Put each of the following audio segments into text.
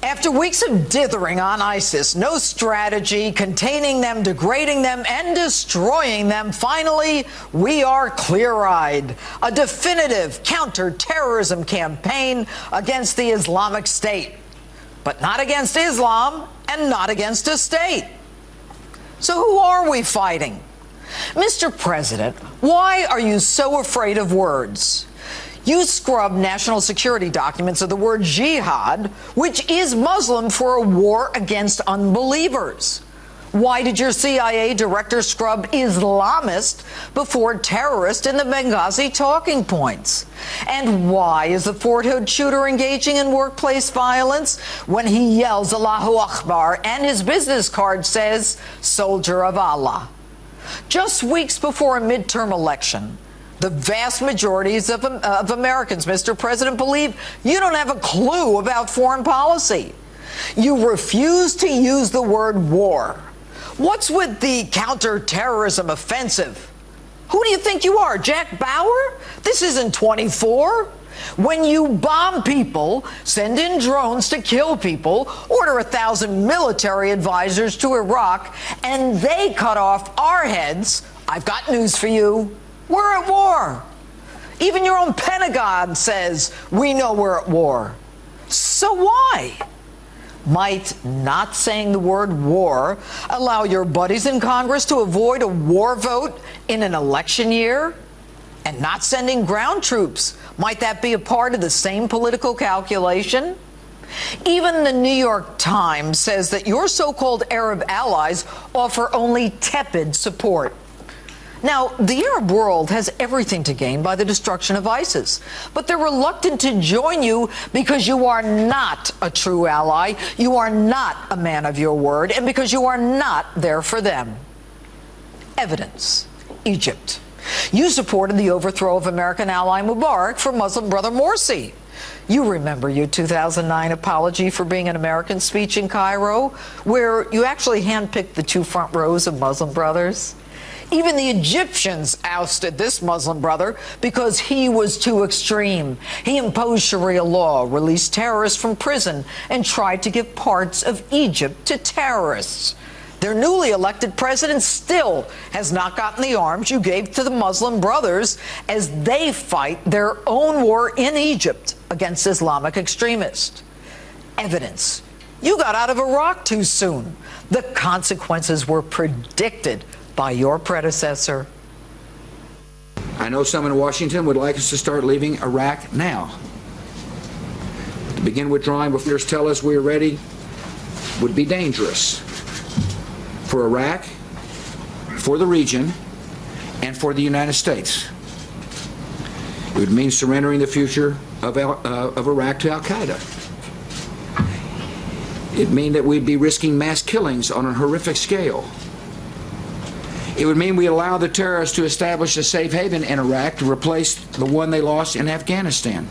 After weeks of dithering on ISIS, no strategy, containing them, degrading them, and destroying them, finally, we are clear-eyed. A definitive counter-terrorism campaign against the Islamic State. But not against Islam and not against a state. So who are we fighting? Mr. President, why are you so afraid of words? You scrubbed national security documents of the word jihad, which is Muslim, for a war against unbelievers. Why did your CIA director scrub Islamist before terrorist in the Benghazi talking points? And why is the Fort Hood shooter engaging in workplace violence when he yells Allahu Akbar and his business card says Soldier of Allah? Just weeks before a midterm election, the vast majorities of Americans, Mr. President, believe you don't have a clue about foreign policy. You refuse to use the word war. What's with the counterterrorism offensive? Who do you think you are, Jack Bauer? This isn't 24. When you bomb people, send in drones to kill people, order 1,000 military advisors to Iraq, and they cut off our heads, I've got news for you. We're at war. Even your own Pentagon says we know we're at war. So why? Might not saying the word war allow your buddies in Congress to avoid a war vote in an election year? And not sending ground troops, might that be a part of the same political calculation? Even the New York Times says that your so-called Arab allies offer only tepid support. Now, the Arab world has everything to gain by the destruction of ISIS, but they're reluctant to join you because you are not a true ally, you are not a man of your word, and because you are not there for them. Evidence: Egypt. You supported the overthrow of American ally Mubarak for Muslim brother Morsi. You remember your 2009 apology for being an American speech in Cairo, where you actually handpicked the two front rows of Muslim brothers. Even the Egyptians ousted this Muslim brother because he was too extreme. He imposed Sharia law, released terrorists from prison, and tried to give parts of Egypt to terrorists. Their newly elected president still has not gotten the arms you gave to the Muslim brothers as they fight their own war in Egypt against Islamic extremists. Evidence: you got out of Iraq too soon. The consequences were predicted by your predecessor. I know some in Washington would like us to start leaving Iraq now. To begin withdrawing before leaders tell us we are ready would be dangerous for Iraq, for the region, and for the United States. It would mean surrendering the future of Iraq to Al-Qaeda. It'd mean that we'd be risking mass killings on a horrific scale. It would mean we allow the terrorists to establish a safe haven in Iraq to replace the one they lost in Afghanistan.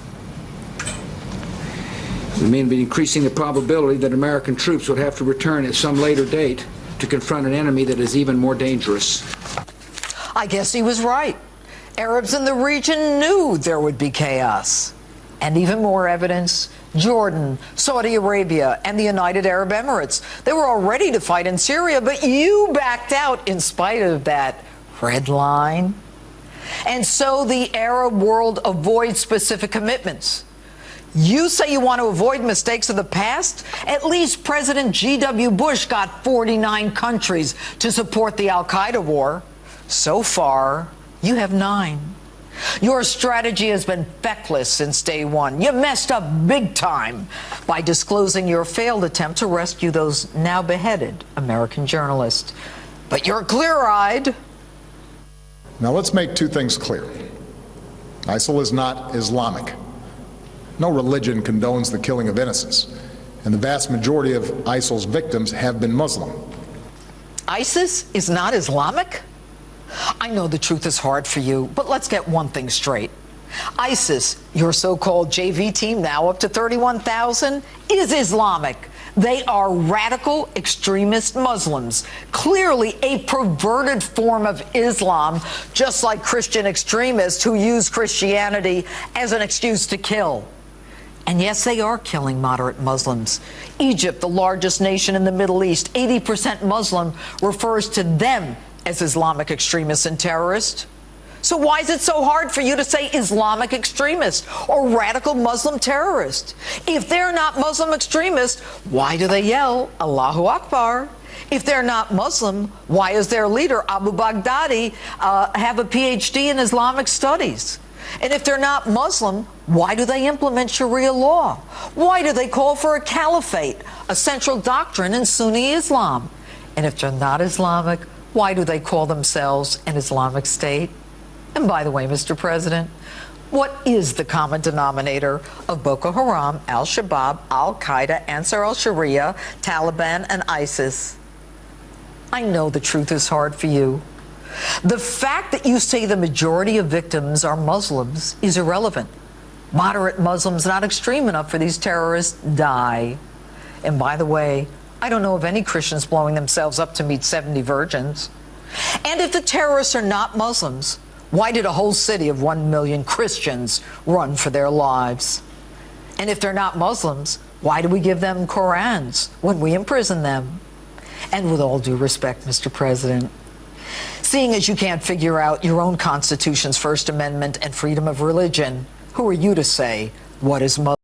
It would mean increasing the probability that American troops would have to return at some later date to confront an enemy that is even more dangerous. I guess he was right. Arabs in the region knew there would be chaos. And even more evidence: Jordan, Saudi Arabia, and the United Arab Emirates. They were all ready to fight in Syria, but you backed out in spite of that red line. And so the Arab world avoids specific commitments. You say you want to avoid mistakes of the past? At least President G.W. Bush got 49 countries to support the Al-Qaeda war. So far, you have 9. Your strategy has been feckless since day one. You messed up big time by disclosing your failed attempt to rescue those now beheaded American journalists. But you're clear-eyed. Now let's make two things clear. ISIL is not Islamic. No religion condones the killing of innocents, and the vast majority of ISIL's victims have been Muslim. ISIS is not Islamic? I know the truth is hard for you, but let's get one thing straight. ISIS, your so-called JV team, now up to 31,000, is Islamic. They are radical extremist Muslims, clearly a perverted form of Islam, just like Christian extremists who use Christianity as an excuse to kill. And yes, they are killing moderate Muslims. Egypt, the largest nation in the Middle East, 80% Muslim, refers to them as Islamic extremists and terrorists. So why is it so hard for you to say Islamic extremist or radical Muslim terrorist? If they're not Muslim extremists, why do they yell Allahu Akbar? If they're not Muslim, why is their leader, Abu Baghdadi, have a PhD in Islamic studies? And if they're not Muslim, why do they implement Sharia law? Why do they call for a caliphate, a central doctrine in Sunni Islam? And if they're not Islamic, why do they call themselves an Islamic State? And by the way, Mr. President, what is the common denominator of Boko Haram, Al-Shabaab, Al-Qaeda, Ansar al-Sharia, Taliban, and ISIS? I know the truth is hard for you. The fact that you say the majority of victims are Muslims is irrelevant. Moderate Muslims not extreme enough for these terrorists die. And by the way, I don't know of any Christians blowing themselves up to meet 70 virgins. And if the terrorists are not Muslims, why did a whole city of 1 million Christians run for their lives? And if they're not Muslims, why do we give them Qurans when we imprison them? And with all due respect, Mr. President, seeing as you can't figure out your own Constitution's First Amendment and freedom of religion, who are you to say what is Muslim?